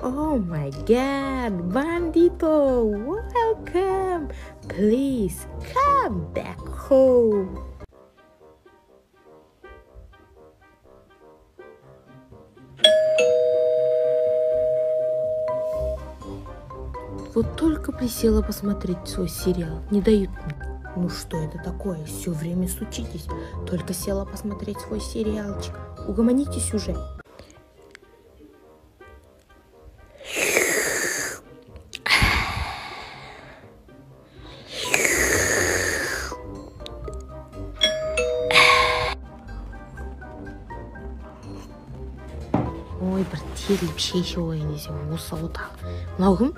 Oh my god, Bandito, welcome. Please come back home. Вот только присела посмотреть свой сериал, не дают мне. Ну что это такое? Все время стучитесь. Только села посмотреть свой сериалчик. Угомонитесь уже. Ой, бір терліп шеше ойын десе осы отақ. Мынау кім?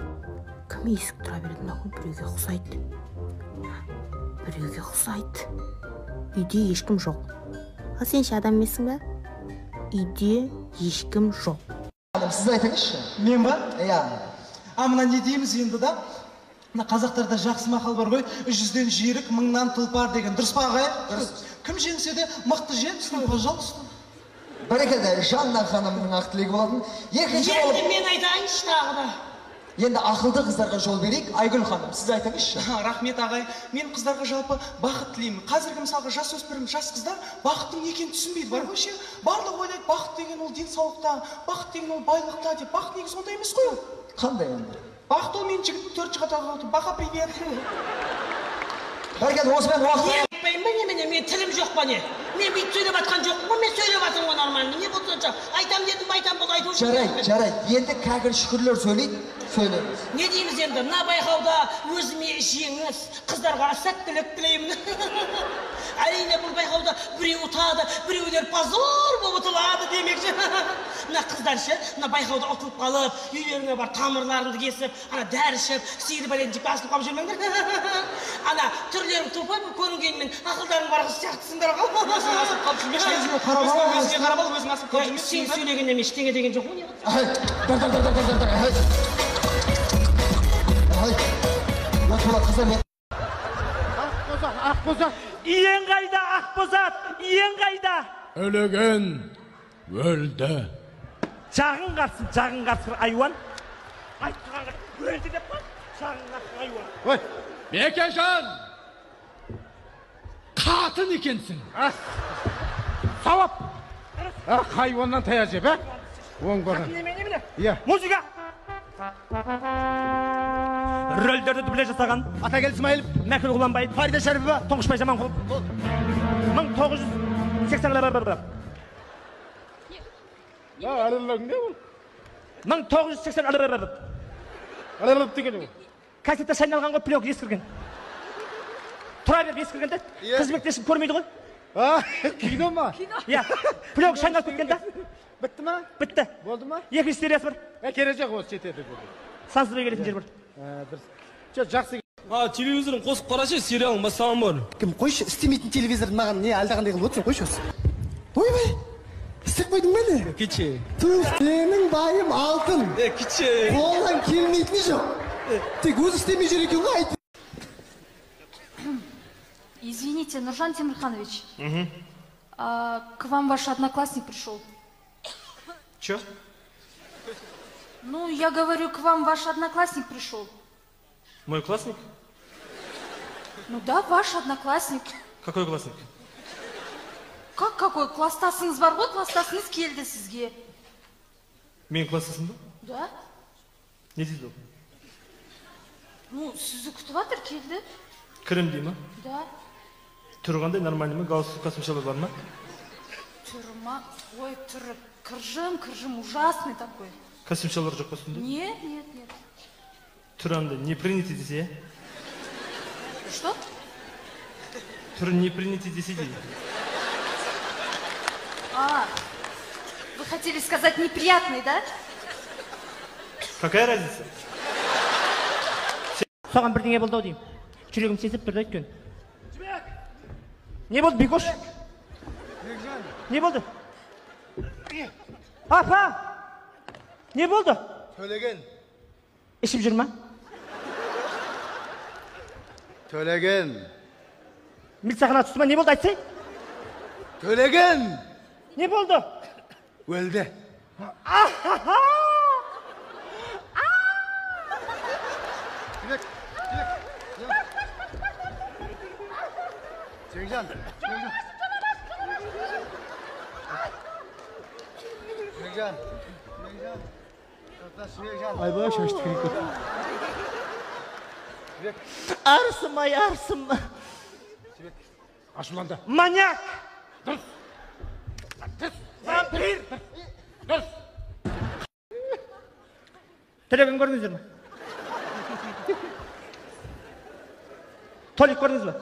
Кім есік тұра береді? Мынау кім? Біреуге ұқсайды. Біреуге ұқсайды. Үйде ешкім жоқ. Ал сен ше адам емессің ба? Үйде ешкім жоқ. Сіз айтыңызшы. Мен ба? Иә. Мына не дейміз енді да? Мына қазақтарда жақсы мақал бар ғой, 100-ден жүйрік, 1000-нан тұлпар деген. Дұрыс па ағай? Дұрыс. Кім жеңсе де мықты жеңсін, пожалуйста. Бәрекелді, Жанна ханымның ақ тілегі болатын. Екінші болып... Енді мен айтайыншы тағы да. Енді ақылды қыздарға жол берейік. Айгүл ханым, сіз айтыңызшы. Рахмет ағай. Мен қыздарға жалпы бақыт тілеймін. Қазіргі мысалға жас өспірім, жас қыздар бақыттың не екенін түсінбейді. Бар ғой ше? Барлығы ойлайды, бақыт деген ол денсаулықта, бақыт деген ол байлықта деп. Бақыт негізі ондай емес қой ол. Қандай енді? Бақыт ол мен жігіт 4 шыға тағып бақа привет. Бәрекелді, осымен уақыт... Мен тілім жоқ па не? Мен бүйтіп сөйлеп атқан жоқпын ғой, мен сөйлеп атырмын ғой нормально. Не болды сонша? Айтам дедім, айтам болды, айту үшін. Жарайды. Енді кәкір шүкірлер сөйлейді, сөйлейміз. Не дейміз енді? Мына байқауда өзіме жеңіс, қыздарға сәттілік тілеймін. Әрине бұл байқауда біреу ұтады, біреулер позор болып ұтылады демекші. Мына қыздар ше, мына байқауда ұтылып қалып, үйлеріне бар тамырларыңды кесіп, ана дәрі ішіп, сиыр бәлен жеп асылып қалып жүрмеңдер. Ана түрлерің тупай көрінгенмен ақылдарың бар қыз сияқтысыңдар ғой. Өзің асып қалып жүрмеші, өзіңе қарап ал, өзің асып қалып жүрмеші. Сен сөйлегенде мен ештеңе деген жоқ ғой. Ақбозат, иен қайда, Ақбозат, иен қайда? Өлеген өлді. Жағың қарсын, айуан. Айтқанға өлді деп қой, жағың қарсын, айуан. Ой, Бекежан, қатын екенсің. Сауап. Хайуаннан тая жеп, оң бағын. Немене? Музыка. Рөлдерді дубле жасаған Атагел Смайылов, Мәкіл Құланбай, Фарида Шәріпова, Тұңғышбай Жаманқұлов. 1980 кассетта шайналған ғой, пленка ескірген. Тұра беріп ескіргенде, қызметтесіп көрмейді ғой. Кино ма? Иә, пленка шайналып кеткен да. Бітті ма? Бітті. Болды ма? Екінші сериясы бар. Керек жоқ осы жетеді. Сансызбай келетін жер бар. Жақсы. Телевизорын қосып қарашы, сериалың бастаған бар. Кім қойшы, істемейтін телевизорды маған не алдағандай қылып отырсың, қойшы осы. Ойбай, істеп қойдың ба не? Кече. Сенің байым алтын. Кече. Қолдан келмейтіні жоқ. Тек өзі істемей жүр екен ғой, айт. Извините, Нуржан Темирханович. К вам ваш одноклассник пришел. Че? Ну, я говорю, к вам ваш одноклассник пришел. Мой классник? Ну да, ваш одноклассник. Какой классник? Как какой? Класстасыңыз бар ғой, класстасыңыз келді сізге. Мен класстасым ба? Да. Не дейді ол? Ну, сізді күтіп жатыр, келді. Кірім дей ма? Да. Түрі қандай, нормальный ма? Галстук косымшалар бар ма? Түрі ма? Ой, түрі крыжым, ужасный такой. Косымшалар жоқ па сонда? Нет. Түрі андай, не принятый десе, Что? Түрі не принятый десе дейді. Вы хотели сказать неприятный, да? Какая разница? Соған бірдеңе болды ау деймін. Жүрегім сезіп тұрды өткен. Не болды, Бекош? Не болды? Апа! Не болды? Төлеген. Ішіп жүр ма? Төлеген. Милицияға түсті ма? Не болды, айтсай? Төлеген. Не болды? Өлді. Жеңжан. Айбай шашты керек. Арысым ай, арысым. Ашуланды. Маньяк. Вампир. Төлеген көрдіңіздер ме? Толик көрдіңіз бе?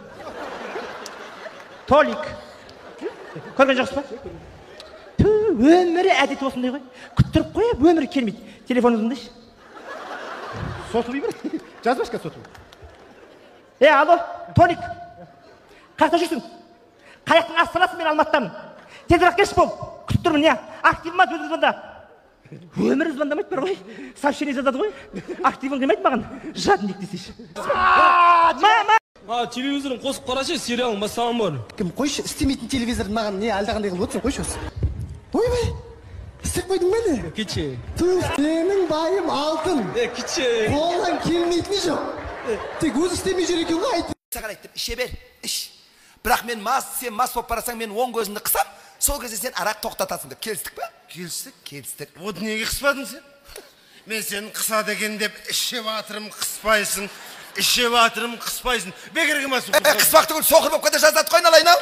Толик. Көрген жоқсыз ба? Өмірі әдеті осындай ғой. Күттіріп қойып, өмірі келмейді. Телефон ұзындайшы. Сотылый бір. Жазбашқа сотылый. Алло, Толик. Қайда жүрсің? Қаяқтың астанасы мен Алматыдамын. Тезірек келші бол. Күтіп тұрмын, не? Активіма өзіңіз звонда. Өмірі звондамайды бар ғой. Сообщение жазады ғой. Активін қимайды маған. Жадник десейші. Телевизорын қосып қарашы, сериалың бастаған бар. Кім қойшы, істемейтін телевизорды маған не алдағандай қылып отырсың, қойшы осы. Ойбай, істеп қойдың ба не? Кече. Менің байым алтын. Кече. Қолдан келмейтіні жоқ. Тек өзі істемей жүр екен ғой айтып. Саған айттым, іше бер, іш. Бірақ мен сен мас болып барасаң, мен оң көзімді қысам, сол кезде сен арақ тоқтатасың деп. Келістік пе? Келістік. Оды неге қыспадың сен? Мен сені қыса деген деп, іше батырым қыспайсың. Бекер кімасың? Қыспақ түгіл соқыр болып кете жаздады қойын алайын ау.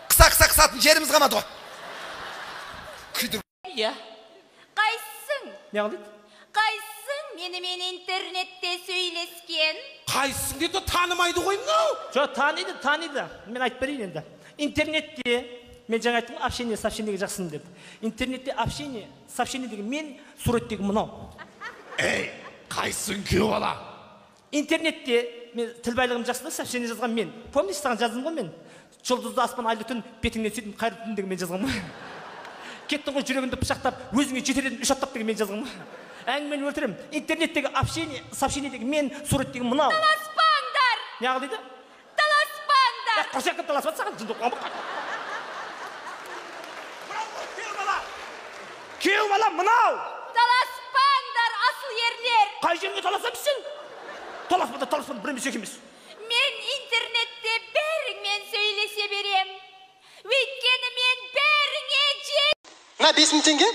Қысатын жеріміз қамады ғой. Иә. Қайсың? Не қылдайды? Қайсың менімен интернетте сөйлескен? Қайсың деді, танымайды ғой мынау? Жоқ, таниды. Мен айтып берейін енді. Интернетте, мен жаңа айттым, сообщениеге жақсыны деп. Интернетте сообщение деген мен, суреттегі мынау. Қайсың күйеу бала? Интернетте, мен тіл байлығым жақсыда сообщение жазған мен. Помнишь, саған жаздым ғой мен? Жұлдызды аспан айлы түн, бетіңнен сөйтіп қайырлы түн деген мен жазған ғой. Кеттің ғой жүрегіңді пышақтап, өзіңе жетерден үш аттап деген мен жазған ғой. Әңгімені өлтірем. Интернеттегі сообщениедегі мен, суреттегі мынау. Таласпаңдар! Не қылдайды? Таласпаңдар! Қошаққа таласпады саған жынды қамық. Күйеу бала мынау! Таласпаңдар, асыл ерлер! Қай жерге таласамыз сен? Таласпады, біреме шек емес. Мен интернетте бәріңмен сөйлесе берем. Өйткені мен бәріңе Мына 5000 теңге,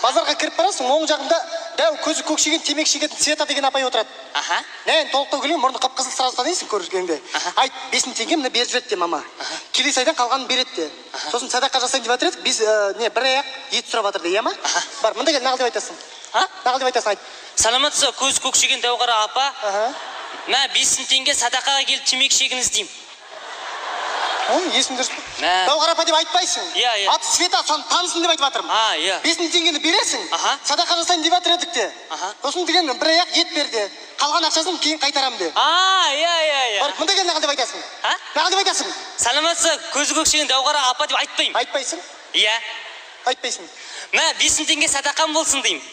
базарға кіріп барасың, оң жағында дәу көзі көкшеген темек шегетін Света деген апай отырады. Нән толықтау келген, мұрны қып-қызыл сразу танисың көргенде. Айт, 5000 теңге мына беріп жіберді де мама. Келесі айдан қалғанын береді де. Сосын садақа жасайын деп жатыр едік, біз бір аяқ ет сұрап жатыр де, иә ма? Бар, мында кел, нағыл деп айтасың. Нағыл деп айтасың, айт. Саламатсыз, көз көкшеген дәуқара апа. Мә 5000 теңге садақаға келіп темек шегіңіз деймін. Есім дұрыс па? Дауғарапа деп айтпайсың. Аты Света, соны танысын деп айтып жатырмын. 5000 теңгені бересің, садақа жасайын деп жатыр едік те. Сосын деген бір аяқ ет берді. Қалған ақшасын кейін қайтарам де. Бар, мұнда кел нағыл деп айтасың. Нағыл деп айтасың. Саламатсыз, көзі көкшеген дәуғара апа деп айтпаймын. Айтпайсың? Иә. Айтпайсың. Мә 5000 теңге садақам болсын деймін.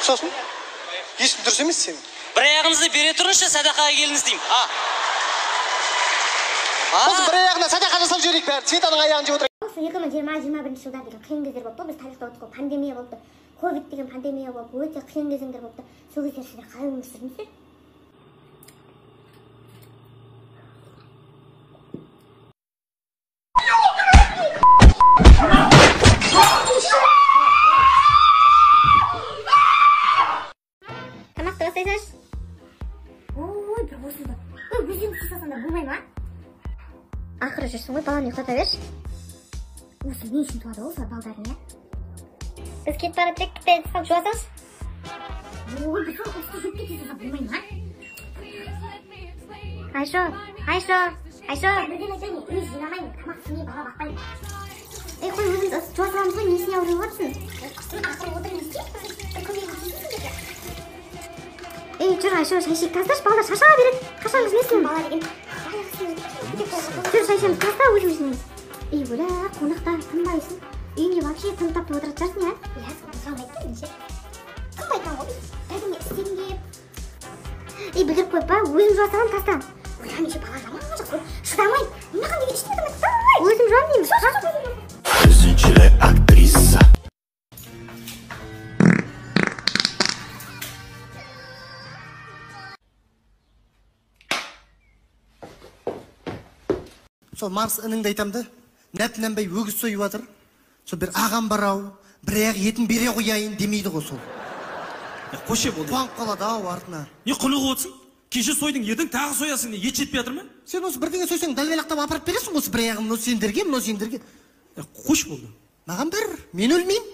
Сосын? Есім дұрыс емес сенің. Бір аяғыңызды бере тұрыңызшы, садақаға келіңіз деймін. Сосын бір аяғына садақа жасап жіберейік бәрі, Светаның аяғын жеп отырайық. Осы 2020-21 жылдар деген қиын кездер болды. Біз тарихта өттік, пандемия болды. Ковид деген пандемия болды. Өте қиын кезеңдер болды. Сол кездер сіздер қалай өмір сүрдіңіздер? Тамақты бастайсыз? Ой, бір қосылды. Өзің сұрсасың да болмай ма? Ақыры жүрсің ғой, баланы ұйықтата берші. Осы не үшін туады ол балдарын, иә? Біз кетіп бара тек кітпен салып жуасыз? Ой, бір сол ұсты жуып кетесіз, болмай ма? Айшо. Бірден айтайын, өз жинамайын, тамақ сіңей бала бақпайын. Қой, өзіміз жуа саламыз ғой, несіне аурып отырсың? Құстың ақыры отырын істейік, бір көмек етесің деп. Жүр Айшо, шай шек тасташы, балдар шашаға береді. Қашан біз несін бала деген? Жүр шайшамыз таста, өзіміз жинаймыз. Бөля, қонақтар тынбайсың. Үйіңе вообще тын тапты отыратын шығарсың, иә? Иә, соны сұрамайды келдіңше. Тынбайтын ғой, бірдеңе істейін деп. Білдіріп қойып па, өзім жуа салам таста. Ойламайшы, бала жаман жоқ, шыдамайды. Мынаған деген ішінде тұрмайды. Өзім жуам деймін. Өзінчілі актриса. сол Марс ініңді айтам да, нәпінәнбай өгіз сойып жатыр. Сол бір ағам бар ау, бір аяқ етін бере қояйын демейді ғой сол. Қоше болды. Қуанып қалады ау артына. Не құнығы отсың? Кеше сойдың едің, тағы соясың, не ет жетпей жатыр ма? Сен осы бірдеңе сойсаң дәлбелақтап апарып бересің осы бір аяғым, мынау сендерге, мынау сендерге. Қош болды. Маған бәрібір, мен өлмеймін.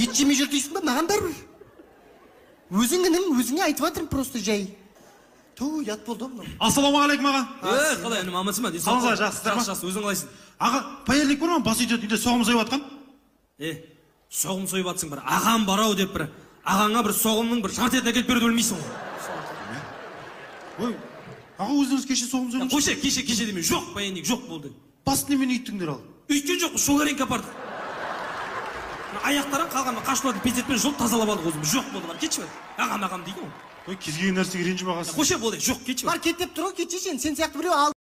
Ет жемей жүр дейсің ба, маған бәрібір. Өзіңнің өзіңе айтып жатырмын просто жай. Ту, ят болды мынау. Ассалаумағалейкум аға. Қалай інім, амансың ба? Қалыңыздар, жақсыздар ма? Жақсы, өзің қалайсың? Аға, паяльник бар ма? Бас үйде соғым сойып жатқан? Соғым сойып жатсың бір, ағам бар ау деп бір, ағаңа бір соғымның бір жарты етін әкеліп беруді өлмейсің ғой. Ой, аға өздеріңіз кеше соғым сойып жатсың? Кеше деме, жоқ, паяльник, жоқ болды. Басты немен үйттіңдер ал? Үйткен жоқ, шоғаренке апардық. Аяқтарың қалғанма қашулардың пезетпен жұлып тазалап алдық өзіміз. Жоқ болды бар, кетші бар. Ағам дейді ғой. Ой, кезген нәрсеге ренжіп ағасың. Қоше болды, жоқ, кетші бар. Бар кет деп тұр ғой, кетші сен сияқты біреу ал.